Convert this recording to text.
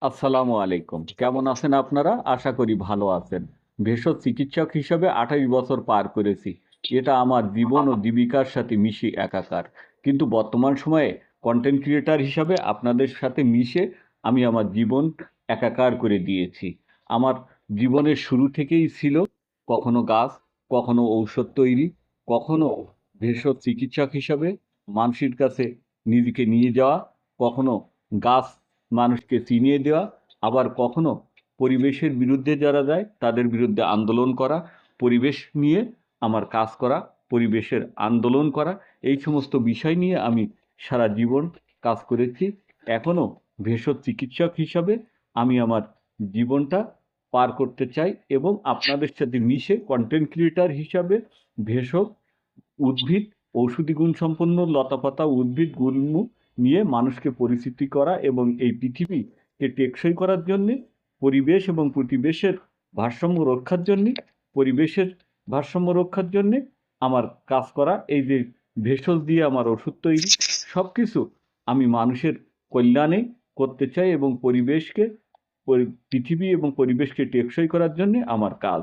আসসালামু আলাইকুম। কেমন আছেন আপনারা? আশা করি ভালো আছেন। ভেষজ চিকিৎসক হিসেবে ২৮ বছর পার করেছি। এটা আমার জীবন ও জীবিকার সাথে মিশে একাকার। কিন্তু বর্তমান সময়ে কনটেন্ট ক্রিয়েটর হিসাবে আপনাদের সাথে মিশে আমি আমার জীবন একাকার করে দিয়েছি। আমার জীবনের শুরু থেকেই ছিল কখনো গাছ, কখনো ঔষধ তৈরি, কখনো ভেষজ চিকিৎসক হিসাবে মানুষের কাছে নিজেকে নিয়ে যাওয়া, কখনো গাছ মানুষকে চিনিয়ে দেওয়া, আবার কখনো পরিবেশের বিরুদ্ধে যারা যায় তাদের বিরুদ্ধে আন্দোলন করা, পরিবেশ নিয়ে আমার কাজ করা, পরিবেশের আন্দোলন করা, এই সমস্ত বিষয় নিয়ে আমি সারা জীবন কাজ করেছি। এখনো ভেষজ চিকিৎসক হিসাবে আমি আমার জীবনটা পার করতে চাই এবং আপনাদের সাথে মিশে কন্টেন্ট ক্রিয়েটর হিসাবে ভেষজ উদ্ভিদ, ঔষধি গুণসম্পন্ন লতাপাতা উদ্ভিদ গুল্ম নিয়ে মানুষকে পরিচিতি করা এবং এই পৃথিবীকে টেকসই করার জন্যে, পরিবেশ এবং প্রতিবেশের ভারসাম্য রক্ষার জন্যে, পরিবেশের ভারসাম্য রক্ষার জন্যে আমার কাজ করা, এই যে ভেষজ দিয়ে আমার ওষুধ তৈরি, সব কিছু আমি মানুষের কল্যাণে করতে চাই এবং পরিবেশকে পৃথিবী এবং পরিবেশকে টেকসই করার জন্যে আমার কাজ।